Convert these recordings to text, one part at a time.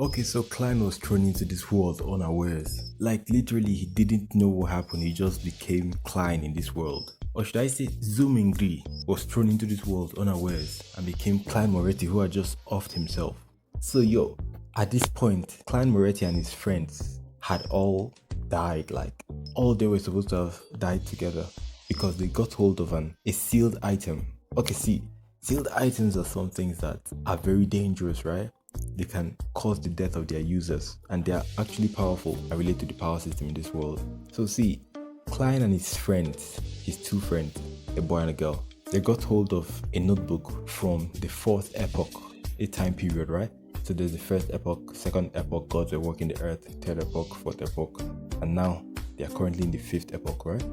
Okay, so Klein was thrown into this world unawares. Like literally, he didn't know what happened. He just became Klein in this world. Or should I say, Zoomingly was thrown into this world unawares and became Klein Moretti, who had just offed himself. So yo, at this point, Klein Moretti and his friends had all died. Like all they were supposed to have died together because they got hold of a sealed item. Okay, see, sealed items are some things that are very dangerous, right? They can cause the death of their users, and they are actually powerful and relate to the power system in this world. So see, Klein and his friends, his two friends, a boy and a girl, they got hold of a notebook from the fourth epoch, a time period, right? So there's the first epoch, second epoch, gods were walking the earth, third epoch, fourth epoch, and now they are currently in the fifth epoch, right?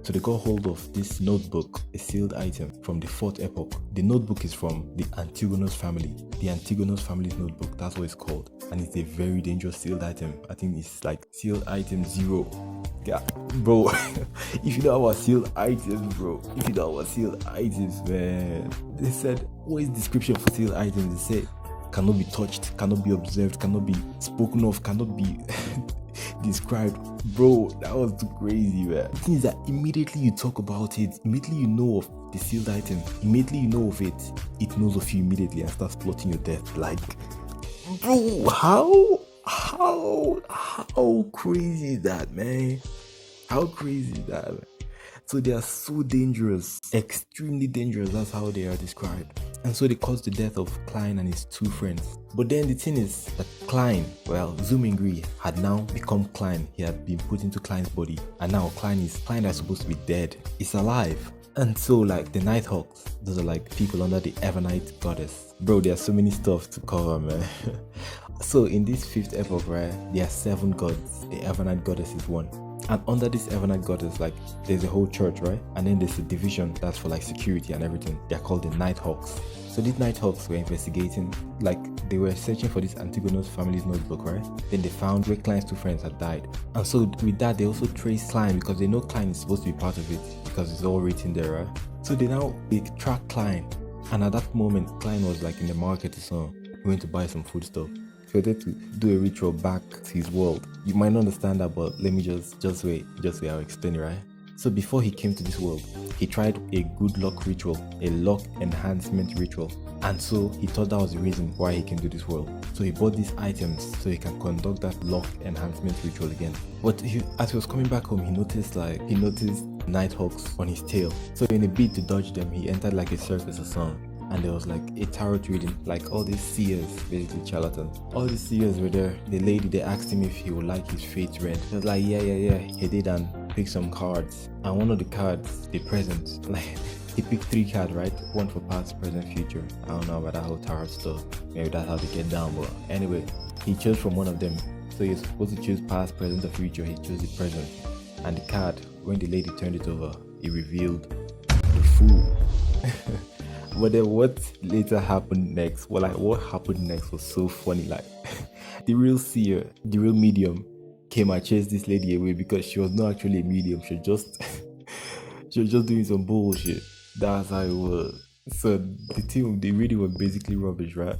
So they got hold of this notebook, a sealed item from the fourth epoch. The notebook is from the Antigonus family. The Antigonus family's notebook, that's what it's called. And it's a very dangerous sealed item. I think it's like sealed item 0. Yeah, bro, if you know about sealed items, man. They said, what is the description for sealed items? They say, cannot be touched, cannot be observed, cannot be spoken of, cannot be described. Bro, that was too crazy, man. The thing is that immediately you talk about it, immediately you know of the sealed item, immediately you know of it, it knows of you immediately and starts plotting your death. Like, bro, how crazy is that, man? How crazy is that, man? So they are so dangerous, extremely dangerous. That's how they are described. And so they caused the death of Klein and his two friends. But then the thing is that Klein, well, Zoomingly had now become Klein. He had been put into Klein's body. And now Klein that's supposed to be dead, is alive. And so like the Nighthawks, those are like people under the Evernite goddess. Bro, there's so many stuff to cover, man. So in this fifth epoch, right, there are 7 gods. The Evernite goddess is one. And under this Evernite goddess, like, there's a whole church, right? And then there's a division that's for like security and everything. They're called the Nighthawks. So these Nighthawks were investigating, like, they were searching for this Antigonus family's notebook, right? Then they found where Klein's two friends had died. And so with that, they also traced Klein because they know Klein is supposed to be part of it because it's all written there, right? So they track Klein. And at that moment, Klein was like in the market or something. He went to buy some food stuff. He wanted to do a ritual back to his world. You might not understand that, but let me just wait, I'll explain it, right? So before he came to this world, he tried a good luck ritual, a luck enhancement ritual. And so he thought that was the reason why he came to this world. So he bought these items so he can conduct that luck enhancement ritual again. But as he was coming back home, he noticed Nighthawks on his tail. So in a bid to dodge them, he entered like a circus or something. And there was like a tarot reading, like all these seers, basically charlatans. All these seers were there. The lady, they asked him if he would like his fate read. He was like, yeah. He did and picked some cards. And one of the cards, the present, like he picked 3 cards, right? One for past, present, future. I don't know about that whole tarot stuff. Maybe that's how they get down, but anyway, he chose from one of them. So you're supposed to choose past, present, or future. He chose the present. And the card, when the lady turned it over, it revealed the Fool. But then what later happened next? Well, like what happened next was so funny. Like the real seer, the real medium, came and chased this lady away because she was not actually a medium. She was just doing some bullshit. That's how it was. So the team, they really were basically rubbish, right?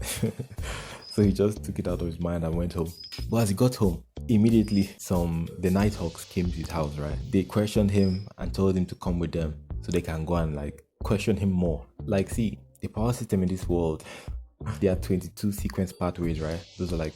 So he just took it out of his mind and went home. But as he got home, immediately the Nighthawks came to his house, right? They questioned him and told him to come with them so they can go and like question him more. Like, see, the power system in this world, there are 22 sequence pathways, right? Those are like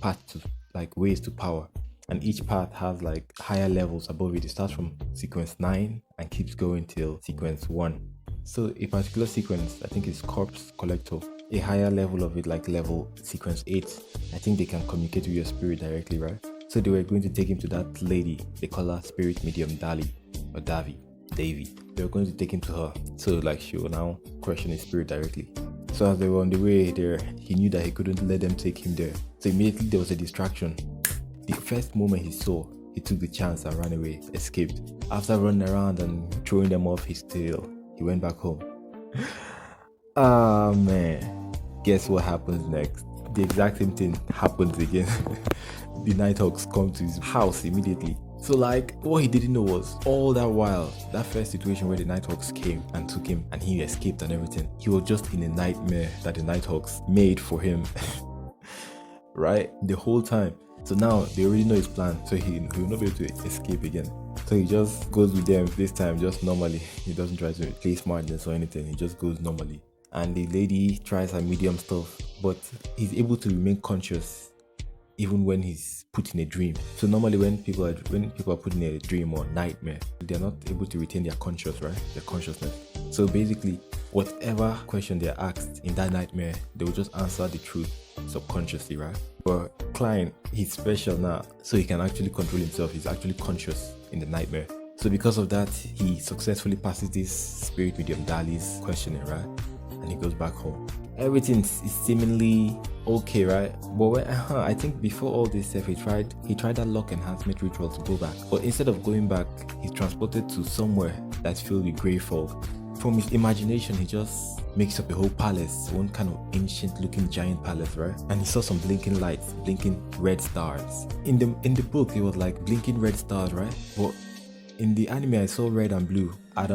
paths to, like, ways to power, and each path has like higher levels above it. It starts from sequence 9 and keeps going till sequence 1. So a particular sequence, I think it's corpse collector. A higher level of it, like level sequence 8, I think they can communicate with your spirit directly, right? So they were going to take him to that lady. They call her spirit medium Dali or Davy. They were going to take him to her, so like she will now question his spirit directly. So as they were on the way there, he knew that he couldn't let them take him there. So immediately there was a distraction. The first moment he saw, he took the chance and ran away, escaped. After running around and throwing them off his tail, he went back home. Ah man, guess what happens next? The exact same thing happens again. The Nighthawks come to his house immediately. So like, what he didn't know was, all that while, that first situation where the Nighthawks came and took him and he escaped and everything, he was just in a nightmare that the Nighthawks made for him. right? The whole time. So now they already know his plan, so he will not be able to escape again. So he just goes with them this time, just normally. He doesn't try to play smartness or anything. He just goes normally. And the lady tries her medium stuff, but he's able to remain conscious even when he's put in a dream. So normally when people are put in a dream or nightmare, they're not able to retain their conscious, right? Their consciousness. So basically, whatever question they're asked in that nightmare, they will just answer the truth subconsciously, right? But Klein, he's special now, so he can actually control himself. He's actually conscious in the nightmare. So because of that, he successfully passes this spirit medium Dali's questioning, right? And he goes back home. Everything is seemingly okay, right? But when, I think before all this stuff, he tried that lock enhancement ritual to go back. But instead of going back, he's transported to somewhere that's filled with grey fog. From his imagination, he just makes up a whole palace, one kind of ancient looking giant palace, right? And he saw some blinking lights, blinking red stars. In the book, it was like blinking red stars, right? But in the anime, I saw red and blue. I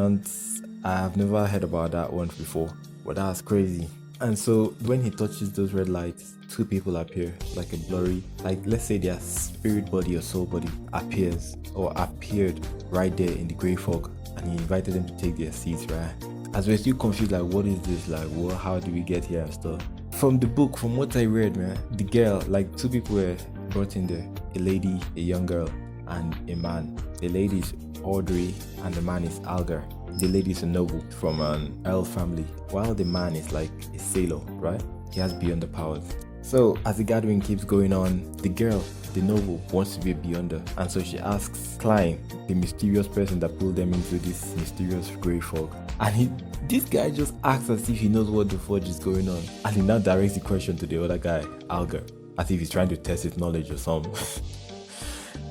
have never heard about that one before, but that's crazy. And so when he touches those red lights, two people appear, like a blurry, like let's say their spirit body or soul body appeared right there in the grey fog, and he invited them to take their seats, right? As we're still confused, like what is this, like what, how do we get here and stuff. From the book, from what I read, man, the girl, like two people were brought in there, a lady, a young girl, and a man. The lady is Audrey and the man is Algar. The lady is a noble from an Earl family, while the man is like a sailor, right? He has beyonder powers. So as the gathering keeps going on, the girl, the noble, wants to be a beyonder, and so she asks Klein, the mysterious person that pulled them into this mysterious grey fog. And this guy just acts as if he knows what the fudge is going on, and he now directs the question to the other guy, Algar, as if he's trying to test his knowledge or something.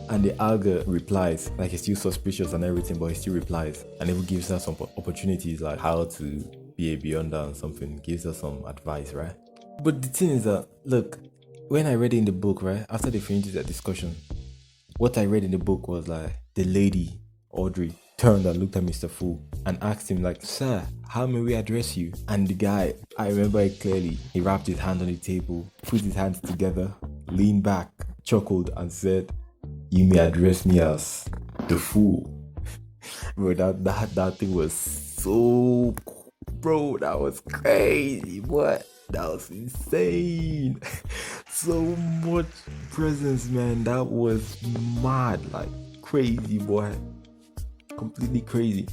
And the Algar replies, like he's still suspicious and everything, but he still replies, and even gives her some opportunities, like how to be a beyonder and something, gives her some advice, right? But the thing is that, look, when I read it in the book, right, after they finished that discussion, what I read in the book was like, the lady, Audrey, turned and looked at Mr. Fu and asked him like, "Sir, how may we address you?" And the guy, I remember it clearly, he wrapped his hand on the table, put his hands together, leaned back, chuckled and said, "You may address me as the fool." Bro, that thing was so, bro, that was crazy. What? That was insane. So much presence, man. That was mad, like crazy, boy. Completely crazy.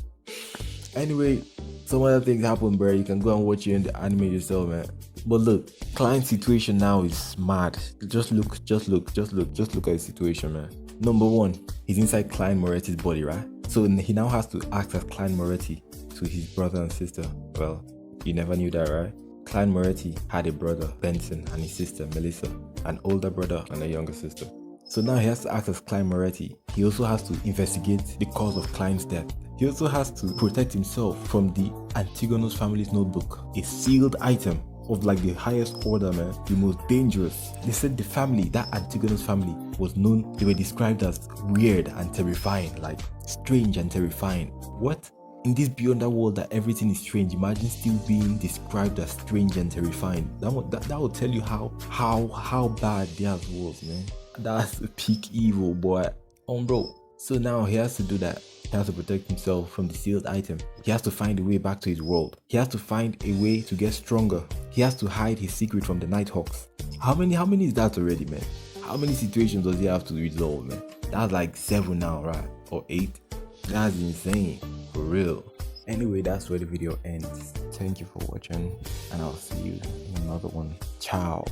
Anyway, some other things happen, bro. You can go and watch it in the anime yourself, man. But look, Klein's situation now is mad. Just look at the situation, man. Number one, he's inside Klein Moretti's body, right? So he now has to act as Klein Moretti to his brother and sister. Well, you never knew that, right? Klein Moretti had a brother, Benson, and his sister, Melissa, an older brother and a younger sister. So now he has to act as Klein Moretti. He also has to investigate the cause of Klein's death. He also has to protect himself from the Antigonus family's notebook, a sealed item of like the highest order, man, the most dangerous. They said the family, that Antigonus family, was known, they were described as weird and terrifying, like strange and terrifying. What? In this beyond world that everything is strange, imagine still being described as strange and terrifying. That will tell you how bad theirs was, man. That's peak evil, boy. Bro. So now he has to do that. He has to protect himself from the sealed item. He has to find a way back to his world. He has to find a way to get stronger. He has to hide his secret from the Nighthawks. How many is that already, man? How many situations does he have to resolve, man? That's like 7 now, right? Or 8? That's insane. For real. Anyway, that's where the video ends. Thank you for watching, and I'll see you in another one. Ciao.